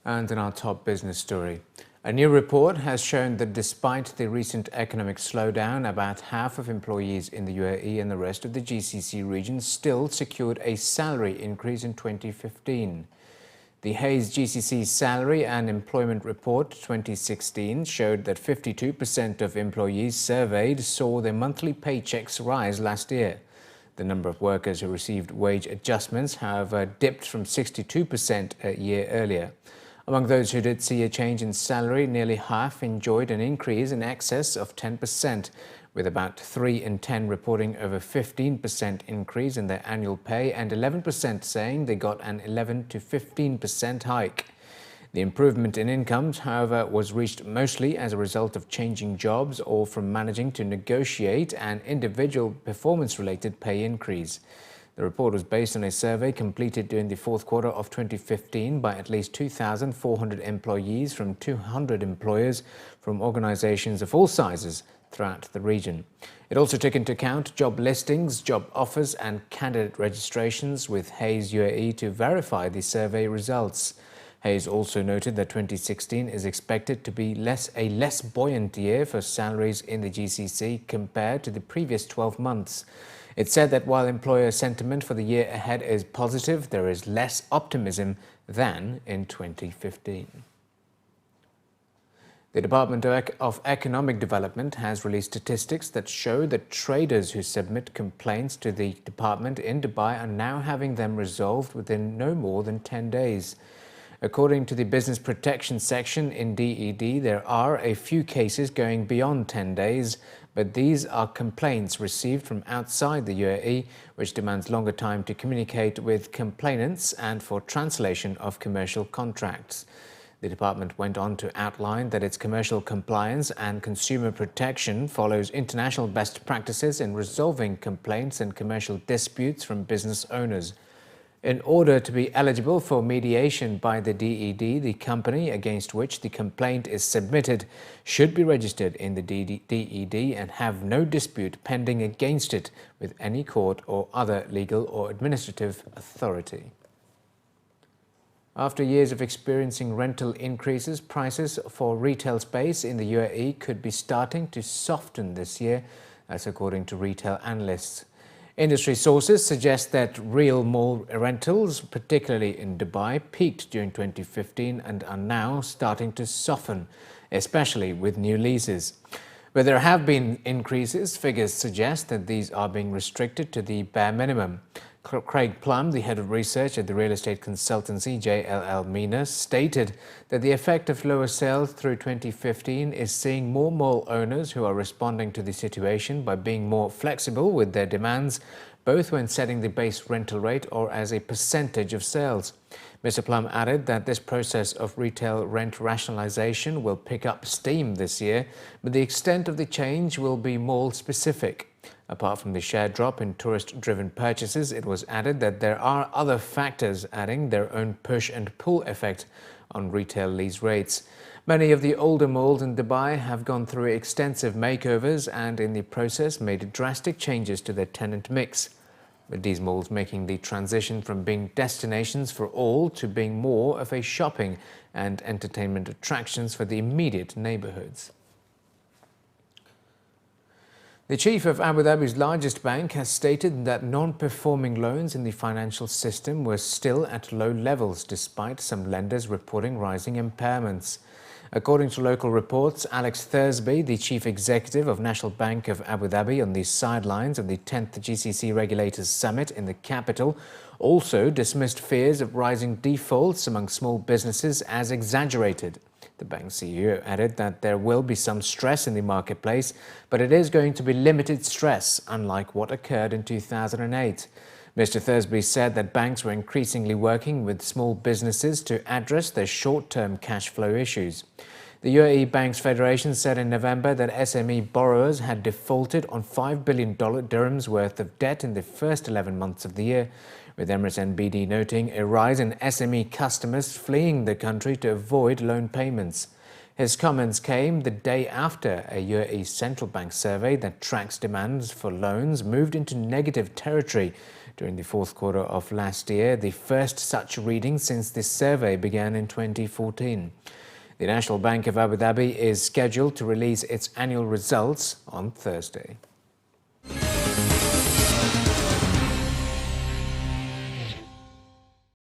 And in our top business story, a new report has shown that despite the recent economic slowdown, about half of employees in the UAE and the rest of the GCC region still secured a salary increase in 2015. The Hayes GCC Salary and Employment Report 2016 showed that 52% of employees surveyed saw their monthly paychecks rise last year. The number of workers who received wage adjustments, however, dipped from 62% a year earlier. Among those who did see a change in salary, nearly half enjoyed an increase in excess of 10%, with about 3 in 10 reporting over 15% increase in their annual pay and 11% saying they got an 11 to 15% hike. The improvement in incomes, however, was reached mostly as a result of changing jobs or from managing to negotiate an individual performance-related pay increase. The report was based on a survey completed during the fourth quarter of 2015 by at least 2,400 employees from 200 employers from organizations of all sizes throughout the region. It also took into account job listings, job offers and candidate registrations with Hayes UAE to verify the survey results. Hayes also noted that 2016 is expected to be a less buoyant year for salaries in the GCC compared to the previous 12 months. It said that while employer sentiment for the year ahead is positive, there is less optimism than in 2015. The Department of Economic Development has released statistics that show that traders who submit complaints to the department in Dubai are now having them resolved within no more than 10 days. According to the Business Protection section in DED, there are a few cases going beyond 10 days, but these are complaints received from outside the UAE, which demands longer time to communicate with complainants and for translation of commercial contracts. The department went on to outline that its commercial compliance and consumer protection follows international best practices in resolving complaints and commercial disputes from business owners. In order to be eligible for mediation by the DED, the company against which the complaint is submitted should be registered in the DED and have no dispute pending against it with any court or other legal or administrative authority. After years of experiencing rental increases, prices for retail space in the UAE could be starting to soften this year, that's according to retail analysts. Industry sources suggest that real mall rentals, particularly in Dubai, peaked during 2015 and are now starting to soften, especially with new leases. Where there have been increases, figures suggest that these are being restricted to the bare minimum. Craig Plum, the head of research at the real estate consultancy JLL MENA, stated that the effect of lower sales through 2015 is seeing more mall owners who are responding to the situation by being more flexible with their demands, both when setting the base rental rate or as a percentage of sales. Mr. Plum added that this process of retail rent rationalization will pick up steam this year, but the extent of the change will be mall-specific. Apart from the share drop in tourist-driven purchases, it was added that there are other factors adding their own push and pull effect on retail lease rates. Many of the older malls in Dubai have gone through extensive makeovers and in the process made drastic changes to their tenant mix, with these malls making the transition from being destinations for all to being more of a shopping and entertainment attractions for the immediate neighborhoods. The chief of Abu Dhabi's largest bank has stated that non-performing loans in the financial system were still at low levels despite some lenders reporting rising impairments. According to local reports, Alex Thursby, the chief executive of National Bank of Abu Dhabi on the sidelines of the 10th GCC Regulators Summit in the capital, also dismissed fears of rising defaults among small businesses as exaggerated. The bank's CEO added that there will be some stress in the marketplace, but it is going to be limited stress, unlike what occurred in 2008. Mr. Thursby said that banks were increasingly working with small businesses to address their short-term cash flow issues. The UAE Banks Federation said in November that SME borrowers had defaulted on $5 billion dirhams worth of debt in the first 11 months of the year, with Emirates NBD noting a rise in SME customers fleeing the country to avoid loan payments. His comments came the day after a UAE central bank survey that tracks demands for loans moved into negative territory during the fourth quarter of last year, the first such reading since this survey began in 2014. The National Bank of Abu Dhabi is scheduled to release its annual results on Thursday.